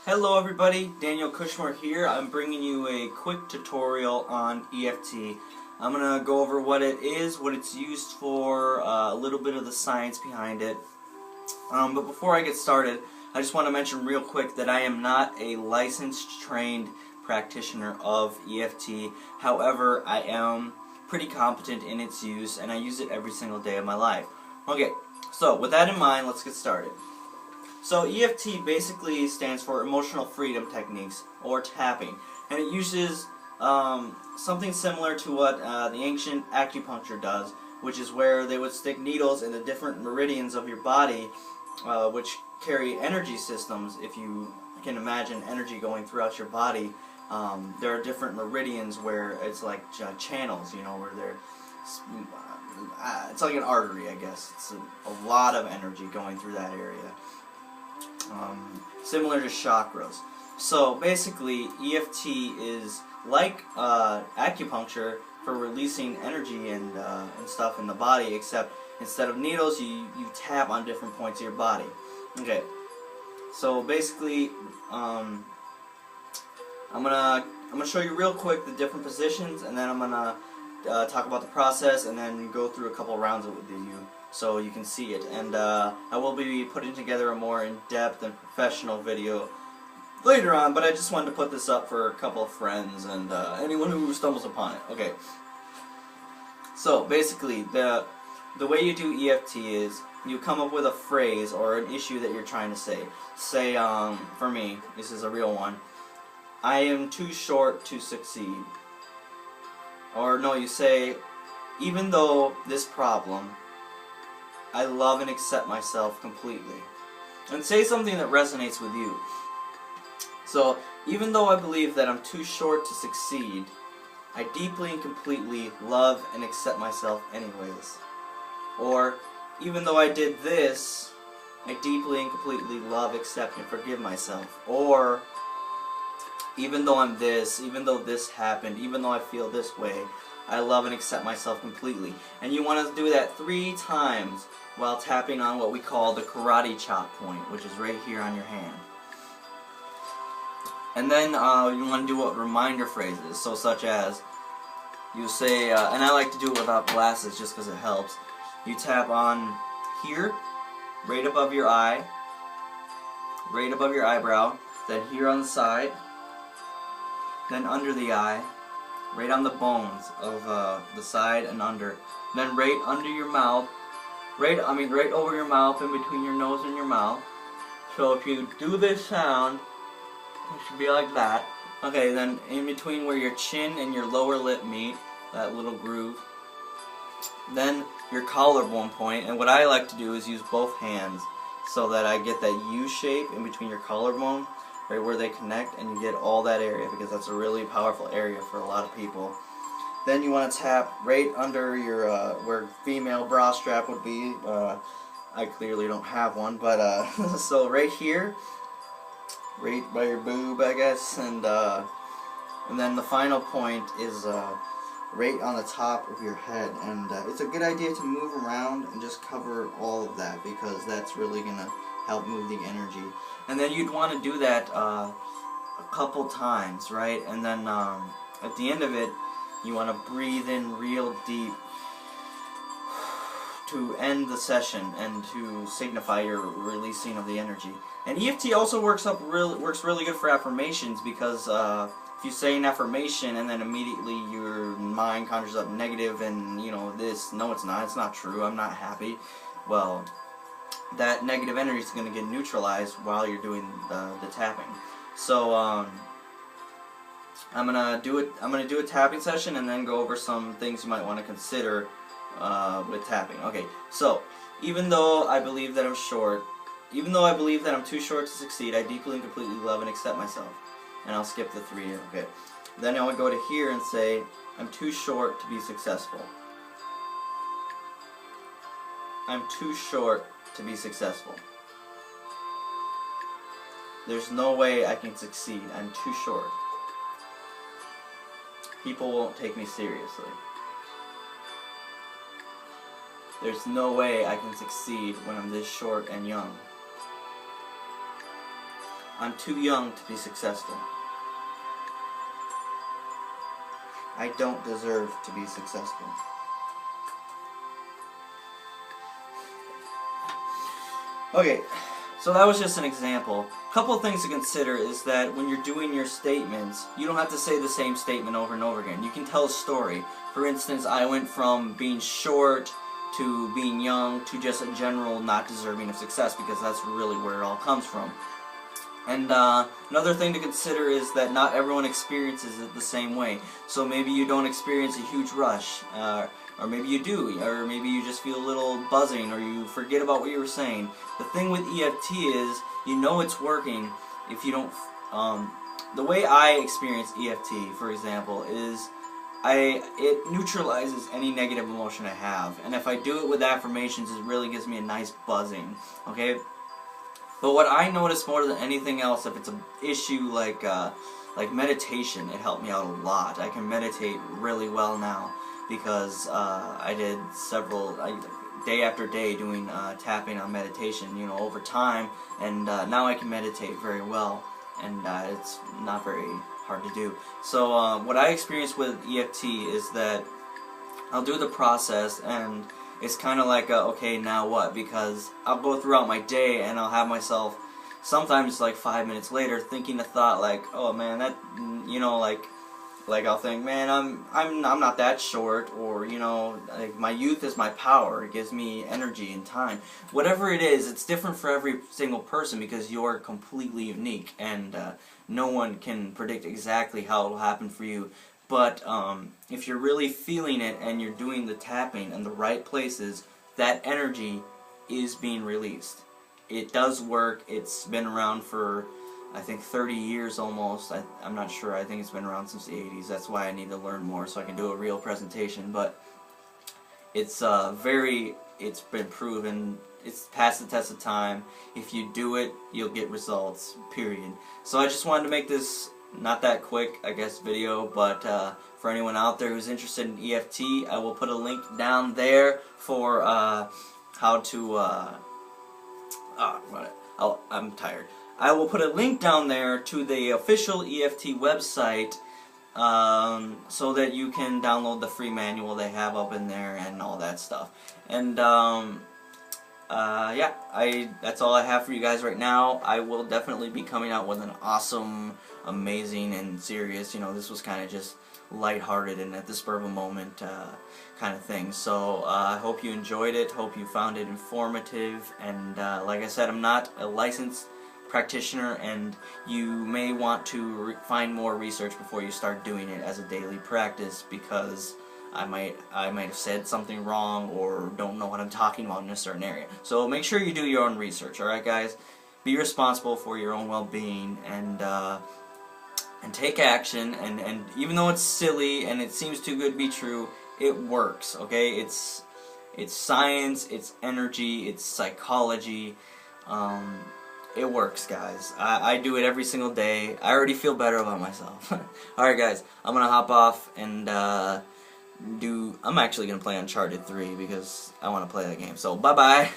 Hello everybody, Daniel Kushmore here. I'm bringing you a quick tutorial on EFT. I'm going to go over what it is, what it's used for, a little bit of the science behind it. But before I get started, I just want to mention real quick that I am not a licensed, trained practitioner of EFT. However, I am pretty competent in its use and I use it every single day of my life. Okay, so with that in mind, let's get started. So EFT basically stands for Emotional Freedom Techniques, or tapping, and it uses something similar to what the ancient acupuncture does, which is where they would stick needles in the different meridians of your body, which carry energy systems. If you can imagine energy going throughout your body, there are different meridians where it's like channels, you know, where they're it's like an artery, I guess. It's a lot of energy going through that area. Similar to chakras. So basically, EFT is like acupuncture for releasing energy and stuff in the body, except instead of needles, you tap on different points of your body. Okay. So basically, I'm gonna show you real quick the different positions, and then I'm gonna talk about the process, and then go through a couple rounds with you, so you can see it. And I will be putting together a more in-depth and professional video later on, but I just wanted to put this up for a couple of friends and anyone who stumbles upon it. Okay. So basically, the way you do EFT is you come up with a phrase or an issue that you're trying to say. Say, for me, this is a real one. I am too short to succeed. Or no, you say, even though this problem, I love and accept myself completely. And say something that resonates with you. So, even though I believe that I'm too short to succeed, I deeply and completely love and accept myself anyways. Or, even though I did this, I deeply and completely love, accept, and forgive myself. Or, even though I'm this, even though this happened, even though I feel this way, I love and accept myself completely. And you want to do that 3 times while tapping on what we call the karate chop point, which is right here on your hand. And then you want to do what reminder phrases, so such as, you say, and I like to do it without glasses just because it helps, you tap on here, right above your eye, right above your eyebrow, then here on the side, then under the eye, right on the bones of the side and under, then right under your mouth, right over your mouth, in between your nose and your mouth. So if you do this sound, it should be like that. Okay, then in between where your chin and your lower lip meet, that little groove. Then your collarbone point, and what I like to do is use both hands so that I get that U shape in between your collarbone, right where they connect, and you get all that area, because that's a really powerful area for a lot of people. Then you want to tap right under your where female bra strap would be. I clearly don't have one, but so right here, right by your boob, I guess, and then the final point is right on the top of your head. And it's a good idea to move around and just cover all of that, because that's really gonna help move the energy. And then you'd want to do that a couple times, right? And then at the end of it, you want to breathe in real deep to end the session and to signify your releasing of the energy. And EFT also works really good for affirmations, because if you say an affirmation and then immediately your mind conjures up negative and, you know, this, no it's not true, I'm not happy, well, that negative energy is going to get neutralized while you're doing the tapping. So I'm gonna do a tapping session and then go over some things you might want to consider with tapping. Okay, so even though I believe that I'm too short to succeed, I deeply and completely love and accept myself. And I'll skip the 3. Okay. Then I would go to here and say, I'm too short to be successful. I'm too short to be successful. There's no way I can succeed. I'm too short. People won't take me seriously. There's no way I can succeed when I'm this short and young. I'm too young to be successful. I don't deserve to be successful. Okay, so that was just an example. A couple of things to consider is that when you're doing your statements, you don't have to say the same statement over and over again. You can tell a story. For instance, I went from being short to being young to just a general not deserving of success, because that's really where it all comes from. And another thing to consider is that not everyone experiences it the same way. So maybe you don't experience a huge rush, or maybe you do, or maybe you just feel a little buzzing, or you forget about what you were saying. The thing with EFT is, you know it's working if you don't... the way I experience EFT, for example, is it neutralizes any negative emotion I have. And if I do it with affirmations, it really gives me a nice buzzing, okay? But what I notice more than anything else, if it's an issue like meditation, it helped me out a lot. I can meditate really well now because I did several, day after day doing tapping on meditation, you know, over time, and now I can meditate very well, and it's not very hard to do. So what I experience with EFT is that I'll do the process, and it's kind of like, okay, now what? Because I'll go throughout my day and I'll have myself, sometimes like 5 minutes later, thinking a thought like, oh man, that, you know, like I'll think, man, I'm not that short, or, you know, like, my youth is my power. It gives me energy and time. Whatever it is, it's different for every single person because you're completely unique, and no one can predict exactly how it will happen for you. But if you're really feeling it and you're doing the tapping in the right places, that energy is being released. It does work. It's been around for, I think, 30 years almost. I'm not sure. I think it's been around since the 80s. That's why I need to learn more so I can do a real presentation. But it's it's been proven. It's passed the test of time. If you do it, you'll get results, period. So I just wanted to make this not that quick, I guess, video, but for anyone out there who's interested in EFT, I will put a link down there for how to I'm tired. I will put a link down there to the official EFT website so that you can download the free manual they have up in there and all that stuff. And yeah, that's all I have for you guys right now. I will definitely be coming out with an awesome, amazing, and serious, you know, this was kind of just lighthearted and at the spur of a moment kind of thing. So I hope you enjoyed it, hope you found it informative, and like I said, I'm not a licensed practitioner, and you may want to find more research before you start doing it as a daily practice, because I might have said something wrong or don't know what I'm talking about in a certain area. So make sure you do your own research, alright guys? Be responsible for your own well-being, and take action, and even though it's silly and it seems too good to be true, it works, okay? It's science, it's energy, it's psychology. It works, guys. I do it every single day. I already feel better about myself. Alright guys, I'm gonna hop off and I'm actually gonna play Uncharted 3 because I want to play that game. So bye bye.